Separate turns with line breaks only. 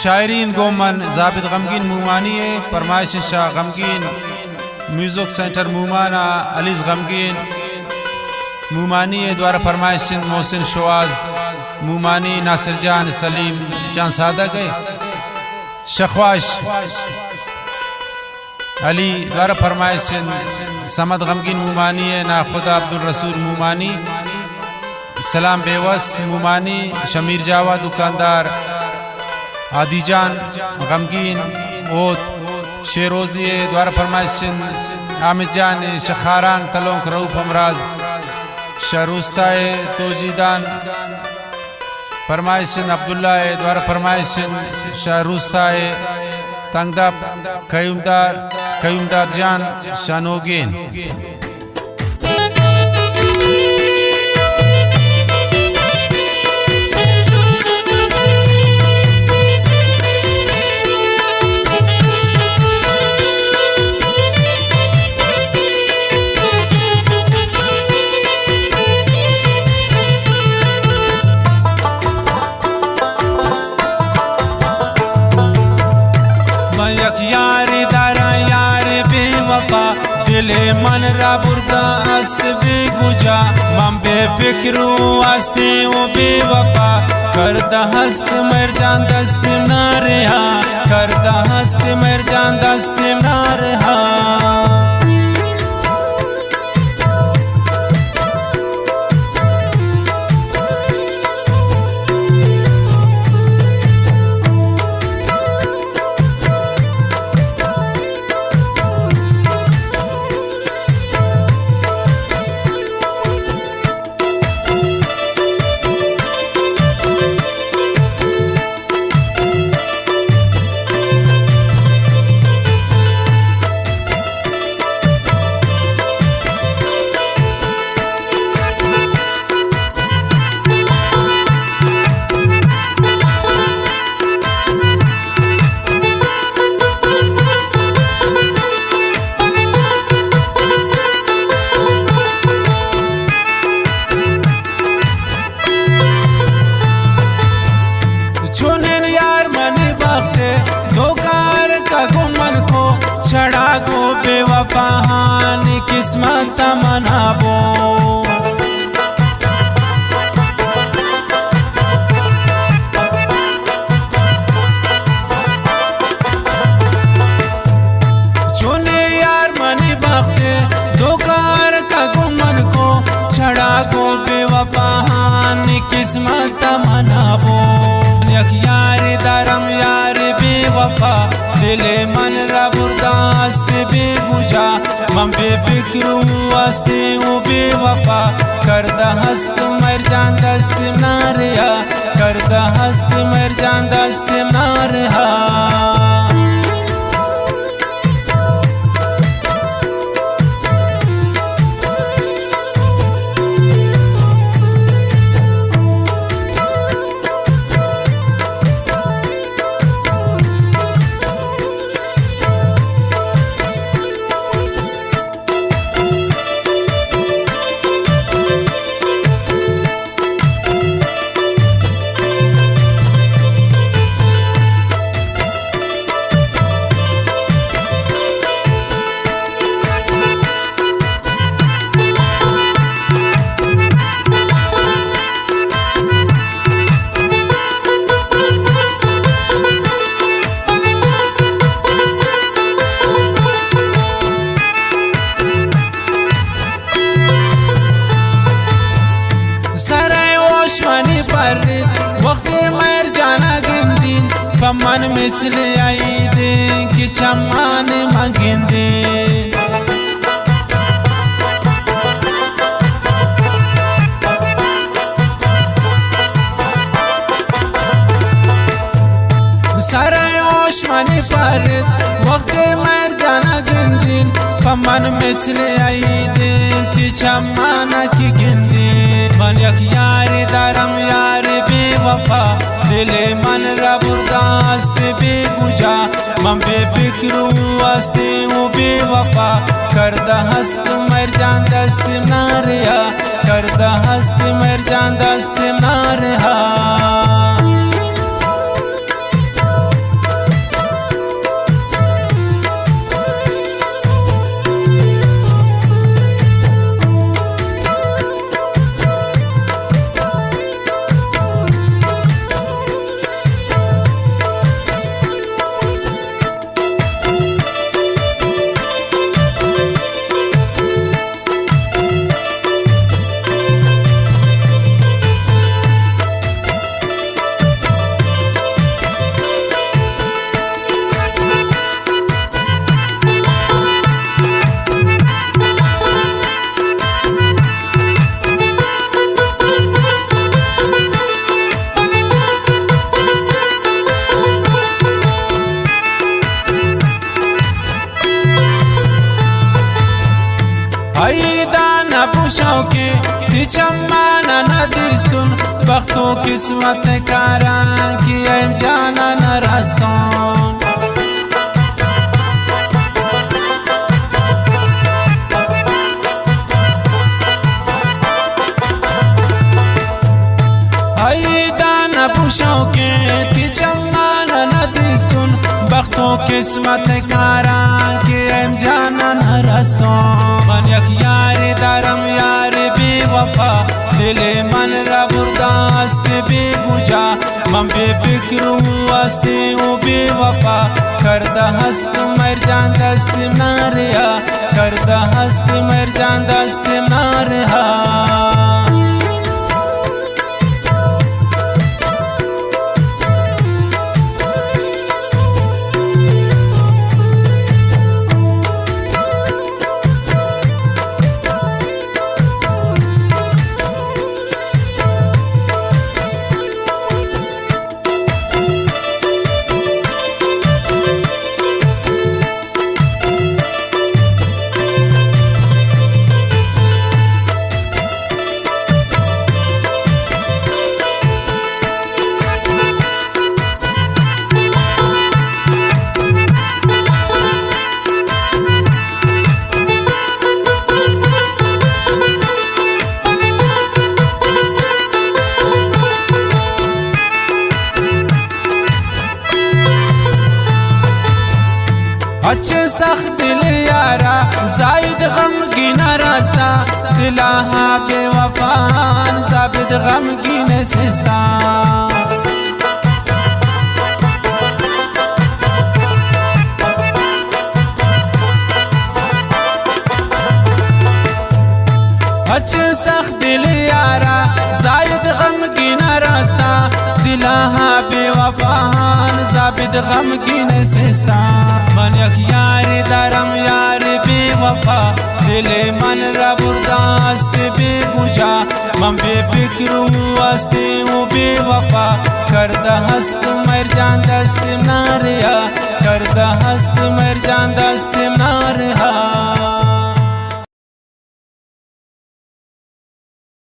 शायरीन गोमन जाबिद गमगीन मुमानी फरमाइश शाह गमगीन म्यूजिक सेंटर मुमाना अलीज गमगीन मुमानी द्वारा फरमाइश सिंध मोहसिन शवाज मुमानी नासिर जान सलीम जान सादा गए शखवाश अली द्वारा फरमाइश सिंध समद गमगीन मुमानी ना खुदा अब्दुल रसूल मुमानी सलाम बेवस मुमानी शमीर जावा दुकानदार आदिजान गमगीन ओत शेरोजी द्वारा फरमाइश सिंध आमिद जान शखारान तलोंक रऊफ अमराज शरुस्ताए तोजीदान फरमाइश सिंध अब्दुल्ला द्वारा फरमाइश सिंध शरुस्ताए तंगदब कयूमदार जान शानोगेन
यारी दारा यार बेवफा दिले मन रा बुरदा अस्त बेगुजा मम बेफिक्रू अस्ते ओ बेवफा करदा हस्त मर जान दस्त ना रहा करदा हस्त मर जान दस्त ना रहा चढ़ा गो बेवफान किस्मत मनाबो चुने यार मनी बख्ते दोकार का गुमन को चढ़ा गो बेवफान किस्मत मनाबो यार दरम यार बेवफा दिले मन रा बुरदास्त बेबुजा मम बेफिक्रू वास्ते ओ बेवफा करदा हस्त मर जान दस्त ना रहा करदा हस्त मर जान दस्त ना रहा वक्त मर जाना गिंदीन फमन मिसल आई दे कि चमान मंगिंदे सराय ओशमानी पर वक्त मर जाना गिंदीन फमन मिसल आई दे कि चमान की गिंदे मन यार दरम यार बेवफा दिले मन रा बुरदास्त बेबुजा मम बेफिक्रू वास्ते ओ बेवफा करदा हस्त मर जान दस्त ना रहा करदा हस्त मर जान दस्त ना रहा نپوشاو که تی چمانا ندیستون بختو قسمت کاران که ایم جانا نرستون نپوشاو که تی چمانا ندیستون بختو قسمت کاران که ام جانا نرستون من یک یاری دارم یاری بی وفا دل من را برداشت بی بوجا من بی فکر و هستی و بی وفا کرده هست مرجان دستم ناریا کرده هست مرجان دستم ناریا अच्छे सख्त दिल यारा जायद गमगीन रास्ता दिलाहा बेवफान जाबिद गमगीन सिस्ता अच्छे सख्त दिल यारा जायद गमगीन रास्ता दिलाहा बेवफान जाबिद गमगीन सिस्ता من یک یاری دارم یاری بی وفا دل من را برداشت بی بوجا من بی فکر و هستی و بی وفا کرده هست مرجان دستم ناریا کرده هست مرجان دستم ناریا